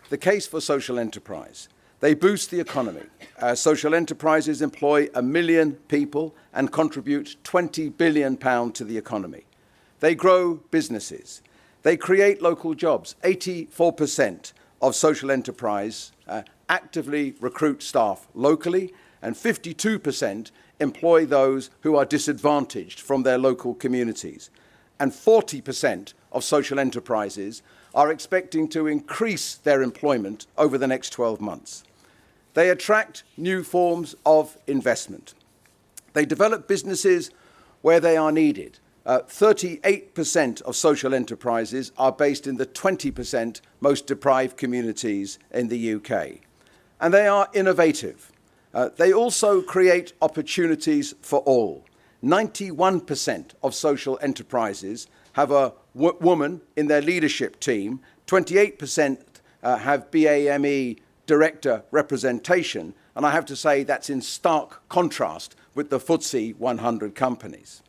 the case for social enterprise. They boost the economy. Social enterprises employ 1 million people and contribute £20 billion to the economy. They grow businesses. They create local jobs. 84% of social enterprise actively recruit staff locally, and 52% employ those who are disadvantaged from their local communities. And 40% of social enterprises are expecting to increase their employment over the next 12 months. They attract new forms of investment. They develop businesses where they are needed. 38% of social enterprises are based in the 20% most deprived communities in the UK. And they are innovative. They also create opportunities for all. 91% of social enterprises have a woman in their leadership team. 28% have BAME director representation. And I have to say that's in stark contrast with the FTSE 100 companies.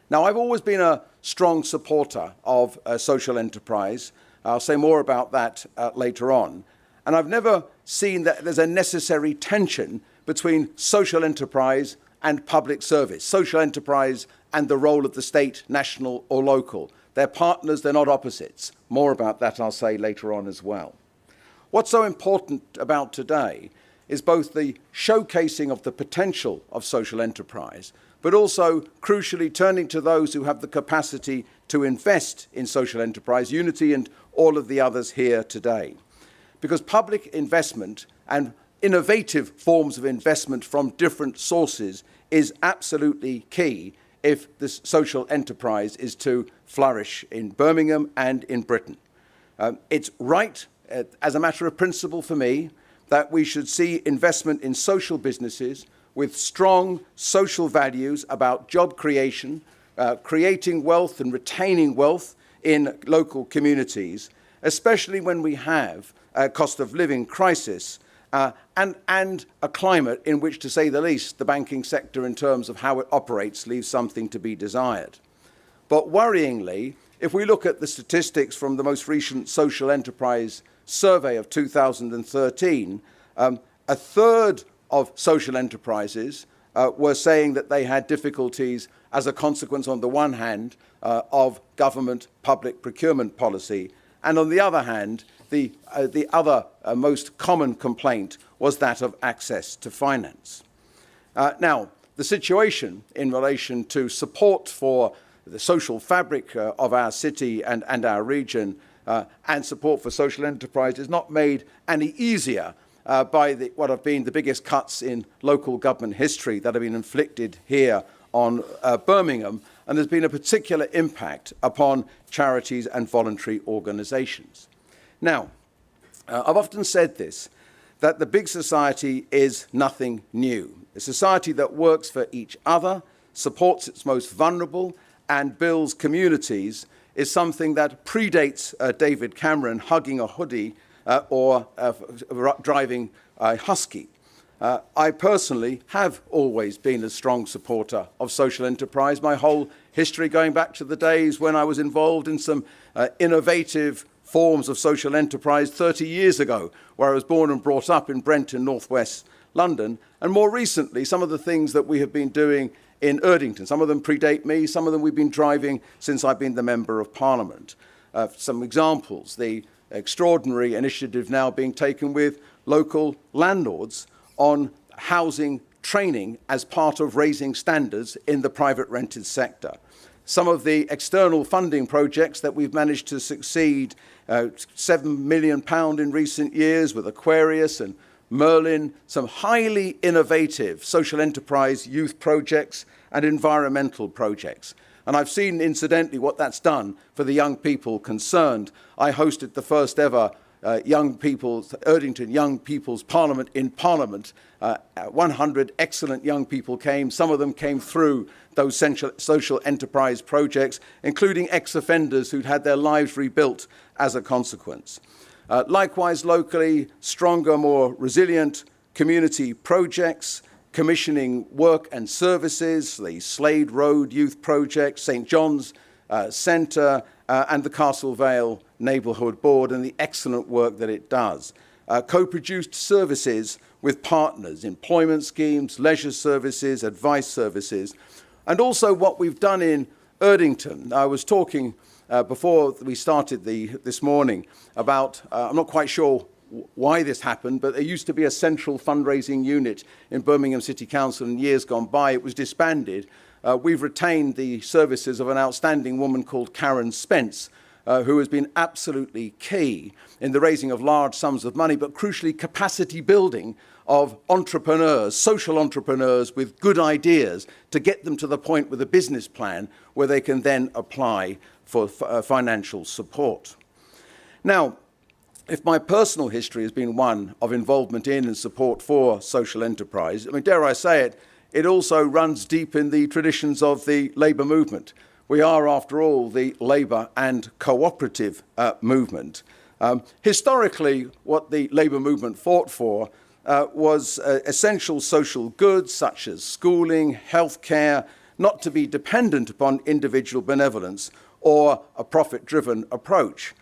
Now, I've always been a strong supporter of social enterprise. I'll say more about that later on. And I've never seen that there's a necessary tension between social enterprise and public service, social enterprise and the role of the state, national or local. They're partners, they're not opposites. More about that I'll say later on as well. What's so important about today is both the showcasing of the potential of social enterprise, but also, crucially, turning to those who have the capacity to invest in social enterprise, Unity and all of the others here today. Because public investment and innovative forms of investment from different sources is absolutely key if this social enterprise is to flourish in Birmingham and in Britain. It's right, as a matter of principle for me, that we should see investment in social businesses with strong social values about job creation, creating wealth and retaining wealth in local communities, especially when we have a cost of living crisis and a climate in which, to say the least, the banking sector in terms of how it operates leaves something to be desired. But worryingly, if we look at the statistics from the most recent social enterprise survey of 2013, a third of social enterprises were saying that they had difficulties as a consequence, on the one hand, of government public procurement policy, and on the other hand, the other most common complaint was that of access to finance. Now, the situation in relation to support for the social fabric of our city and our region and support for social enterprise is not made any easier by what have been the biggest cuts in local government history that have been inflicted here on Birmingham, and there's been a particular impact upon charities and voluntary organisations. Now, I've often said this, that the big society is nothing new. A society that works for each other, supports its most vulnerable, and builds communities is something that predates David Cameron hugging a hoodie or driving a husky. I personally have always been a strong supporter of social enterprise. My whole history going back to the days when I was involved in some innovative forms of social enterprise 30 years ago, where I was born and brought up in Brent in northwest London. And more recently, some of the things that we have been doing in Erdington. Some of them predate me, some of them we've been driving since I've been the Member of Parliament. Some examples, the extraordinary initiative now being taken with local landlords on housing training as part of raising standards in the private rented sector. Some of the external funding projects that we've managed to succeed, £7 million in recent years with Aquarius and Merlin, some highly innovative social enterprise youth projects and environmental projects. And I've seen, incidentally, what that's done for the young people concerned. I hosted the first ever Erdington Young People's Parliament in Parliament. 100 excellent young people came. Some of them came through those social enterprise projects, including ex-offenders who'd had their lives rebuilt as a consequence. Likewise, locally, stronger, more resilient community projects, commissioning work and services, the Slade Road Youth Project, St John's Centre and the Castle Vale Neighbourhood Board and the excellent work that it does. Co-produced services with partners, employment schemes, leisure services, advice services, and also what we've done in Erdington. I was talking before we started this morning about, I'm not quite sure why this happened, but there used to be a central fundraising unit in Birmingham City Council in years gone by. It was disbanded. We've retained the services of an outstanding woman called Karen Spence, who has been absolutely key in the raising of large sums of money, but crucially capacity building of entrepreneurs, social entrepreneurs with good ideas to get them to the point with a business plan where they can then apply for financial support. Now, if my personal history has been one of involvement in and support for social enterprise, I mean, dare I say it, it also runs deep in the traditions of the Labour movement. We are, after all, the Labour and cooperative movement. Historically, what the Labour movement fought for was essential social goods such as schooling, healthcare, not to be dependent upon individual benevolence or a profit-driven approach,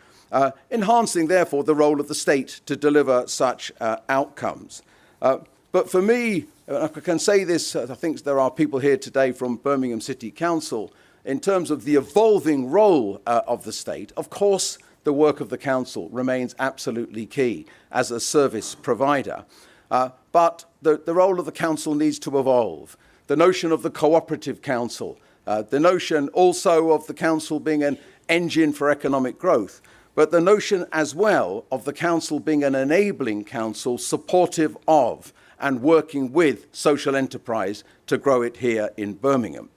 enhancing, therefore, the role of the state to deliver such outcomes. But for me, I can say this, I think there are people here today from Birmingham City Council, in terms of the evolving role of the state, of course, the work of the council remains absolutely key as a service provider. But the role of the council needs to evolve. The notion of the cooperative council, the notion also of the council being an engine for economic growth, but the notion as well of the council being an enabling council supportive of and working with social enterprise to grow it here in Birmingham.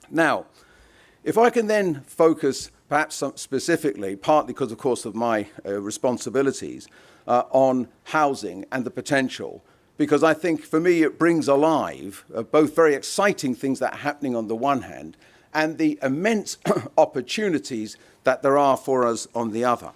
Now, if I can then focus perhaps specifically, partly because, of course, of my responsibilities, on housing and the potential, because I think for me it brings alive both very exciting things that are happening on the one hand and the immense opportunities that there are for us on the other.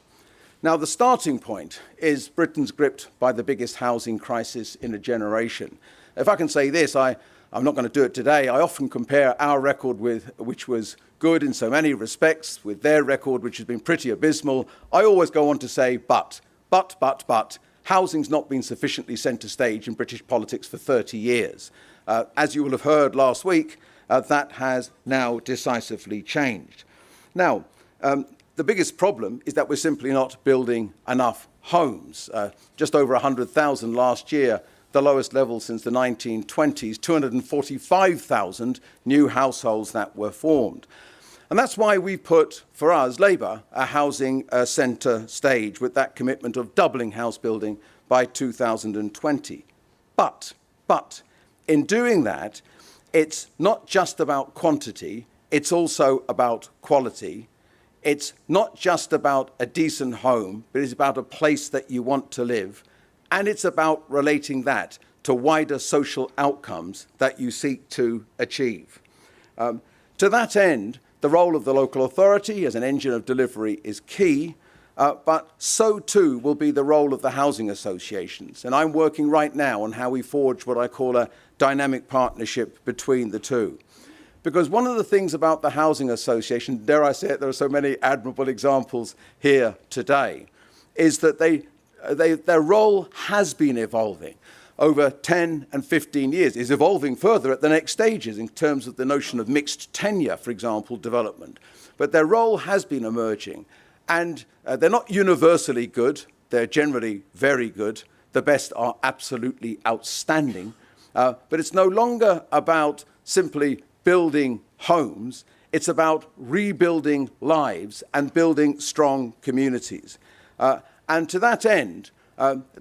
Now, the starting point is Britain's gripped by the biggest housing crisis in a generation. If I can say this, I'm not going to do it today. I often compare our record with, which was good in so many respects, with their record, which has been pretty abysmal. I always go on to say, but, housing's not been sufficiently centre stage in British politics for 30 years. As you will have heard last week, that has now decisively changed. Now, the biggest problem is that we're simply not building enough homes. Just over 100,000 last year, the lowest level since the 1920s, 245,000 new households that were formed. And that's why we put, for us, Labour, a housing centre stage with that commitment of doubling house building by 2020. But, in doing that, it's not just about quantity, it's also about quality. It's not just about a decent home, but it's about a place that you want to live. And it's about relating that to wider social outcomes that you seek to achieve. To that end, the role of the local authority as an engine of delivery is key, but so too will be the role of the housing associations. And I'm working right now on how we forge what I call a dynamic partnership between the two. Because one of the things about the housing association, dare I say it, there are so many admirable examples here today, is that their role has been evolving over 10 and 15 years, is evolving further at the next stages in terms of the notion of mixed tenure, for example, development. But their role has been emerging, and they're not universally good, they're generally very good. The best are absolutely outstanding, but it's no longer about simply building homes, it's about rebuilding lives and building strong communities. And to that end,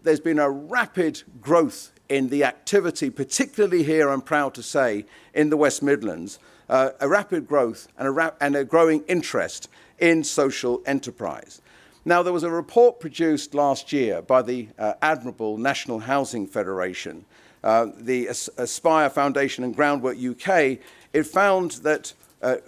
there's been a rapid growth in the activity, particularly here, I'm proud to say, in the West Midlands, a rapid growth and a growing interest in social enterprise. Now, there was a report produced last year by the admirable National Housing Federation, the Aspire Foundation and Groundwork UK. It found that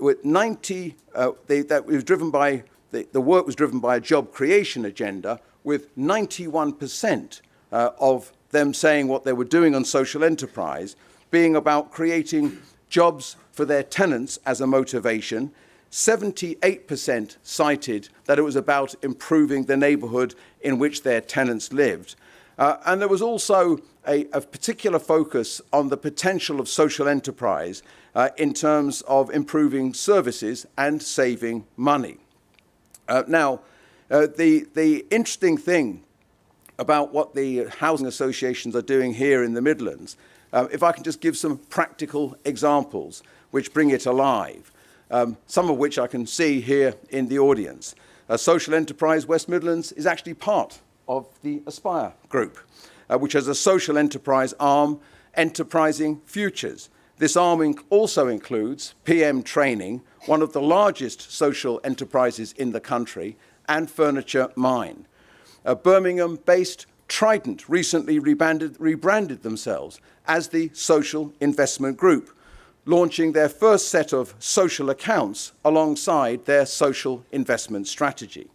with 90, that was driven by the work was driven by a job creation agenda, with 91% of them saying what they were doing on social enterprise being about creating jobs for their tenants as a motivation, 78% cited that it was about improving the neighbourhood in which their tenants lived. And there was also a particular focus on the potential of social enterprise in terms of improving services and saving money. Now, the interesting thing about what the housing associations are doing here in the Midlands, if I can just give some practical examples which bring it alive, some of which I can see here in the audience. Social Enterprise West Midlands is actually part of the Aspire Group, which has a social enterprise arm, Enterprising Futures. This arm also includes PM Training, one of the largest social enterprises in the country, and Furniture Mine. Birmingham-based Trident recently rebranded themselves as the Social Investment Group, launching their first set of social accounts alongside their social investment strategy.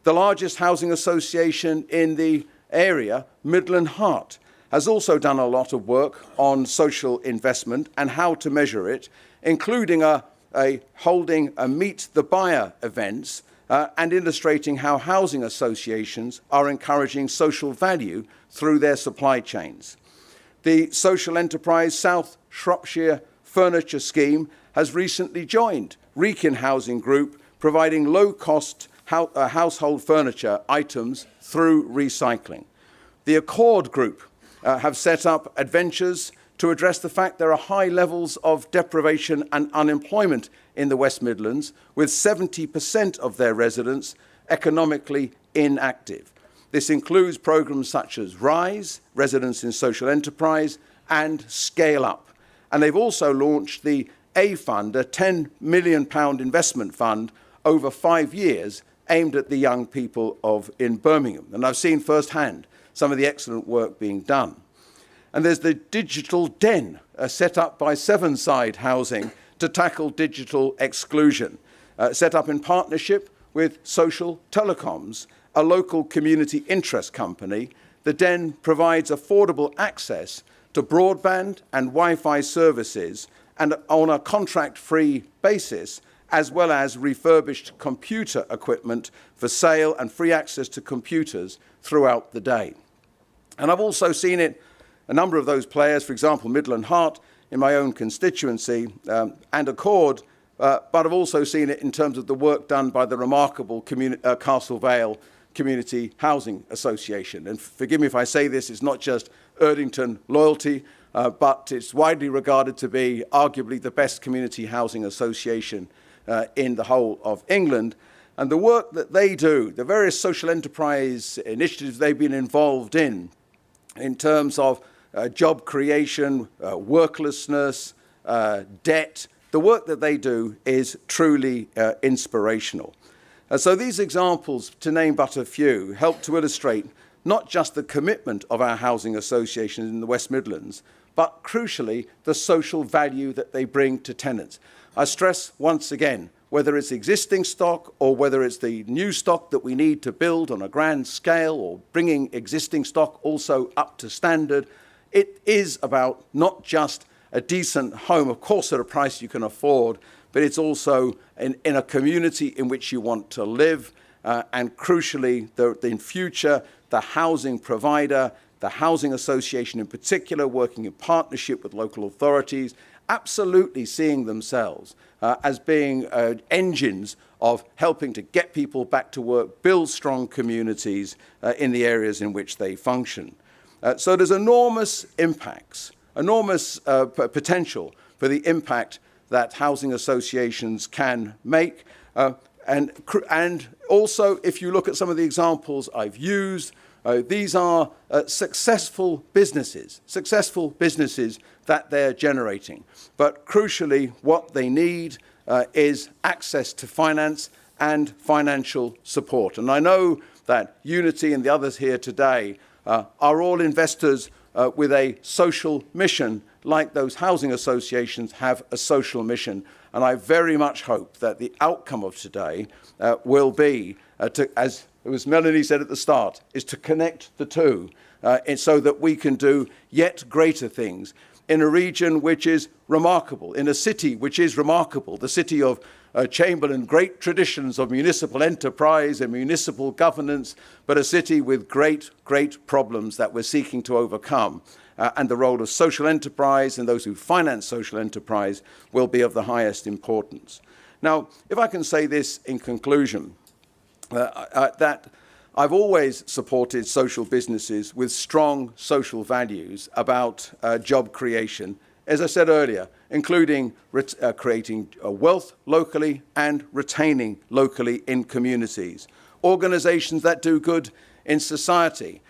The largest housing association in the area, Midland Heart, has also done a lot of work on social investment and how to measure it, including holding a Meet the Buyer events and illustrating how housing associations are encouraging social value through their supply chains. The Social Enterprise South Shropshire Furniture Scheme has recently joined Wrekin Housing Group, providing low-cost household furniture items through recycling. The Accord Group have set up adventures to address the fact there are high levels of deprivation and unemployment in the West Midlands, with 70% of their residents economically inactive. This includes programmes such as RISE, Residents in Social Enterprise, and Scale Up. And they've also launched the A Fund, a £10 million investment fund over 5 years, aimed at the young people in Birmingham. And I've seen firsthand some of the excellent work being done. And there's the Digital Den, set up by Sevenside Housing to tackle digital exclusion, set up in partnership with Social Telecoms, a local community interest company. The Den provides affordable access to broadband and Wi-Fi services and on a contract-free basis, as well as refurbished computer equipment for sale and free access to computers throughout the day. And I've also seen it, a number of those players, for example, Midland Heart in my own constituency, and Accord, but I've also seen it in terms of the work done by the remarkable Castle Vale Community Housing Association. And forgive me if I say this, it's not just Erdington loyalty, but it's widely regarded to be arguably the best community housing association in the whole of England. And the work that they do, the various social enterprise initiatives they've been involved in terms of job creation, worklessness, debt, the work that they do is truly inspirational. So these examples, to name but a few, help to illustrate not just the commitment of our housing associations in the West Midlands, but crucially, the social value that they bring to tenants. I stress once again, whether it's existing stock or whether it's the new stock that we need to build on a grand scale or bringing existing stock also up to standard, it is about not just a decent home, of course at a price you can afford, but it's also in a community in which you want to live, and crucially, in future, the housing provider, the housing association in particular, working in partnership with local authorities, absolutely seeing themselves as being engines of helping to get people back to work, build strong communities in the areas in which they function. So there's enormous impacts, enormous potential for the impact that housing associations can make. And also, if you look at some of the examples I've used, these are successful businesses that they're generating. But crucially, what they need is access to finance and financial support. And I know that Unity and the others here today are all investors with a social mission, like those housing associations have a social mission. And I very much hope that the outcome of today will be, as Melanie said at the start, is to connect the two so that we can do yet greater things in a region which is remarkable, in a city which is remarkable, the city of Chamberlain, great traditions of municipal enterprise and municipal governance, but a city with great, great problems that we're seeking to overcome. And the role of social enterprise and those who finance social enterprise will be of the highest importance. Now, if I can say this in conclusion, that I've always supported social businesses with strong social values about job creation, as I said earlier, including creating wealth locally and retaining locally in communities. Organisations that do good in society.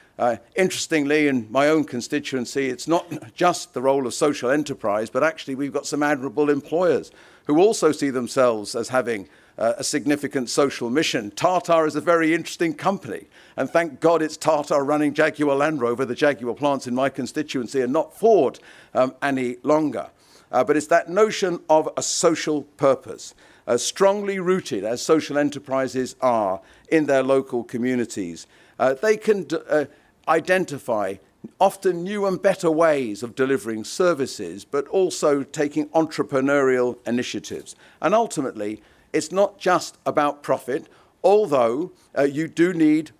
Interestingly, in my own constituency, it's not just the role of social enterprise, but actually we've got some admirable employers who also see themselves as having a significant social mission. Tata is a very interesting company, and thank God it's Tata running Jaguar Land Rover, the Jaguar plants in my constituency, and not Ford any longer. But it's that notion of a social purpose, strongly rooted, as social enterprises are, in their local communities. They can identify often new and better ways of delivering services, but also taking entrepreneurial initiatives. And ultimately, it's not just about profit, although you do need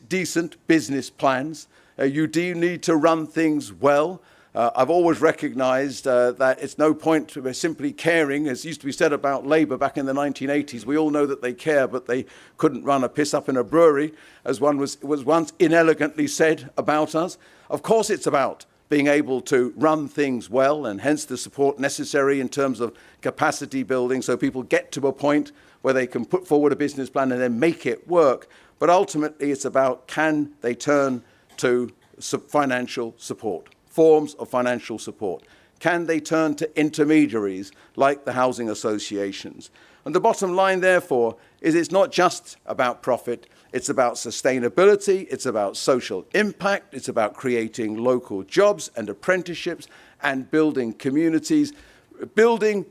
decent business plans. You do need to run things well. I've always recognised that it's no point to simply caring, as used to be said about Labour back in the 1980s. We all know that they care, but they couldn't run a piss up in a brewery, as one was once inelegantly said about us. Of course it's about being able to run things well, and hence the support necessary in terms of capacity building, so people get to a point where they can put forward a business plan and then make it work. But ultimately it's about, can they turn to financial support? Forms of financial support. Can they turn to intermediaries like the housing associations? And the bottom line, therefore, is it's not just about profit, it's about sustainability, it's about social impact, it's about creating local jobs and apprenticeships and building communities, rebuilding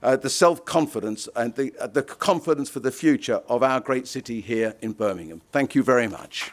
the self-confidence and the confidence for the future of our great city here in Birmingham. Thank you very much.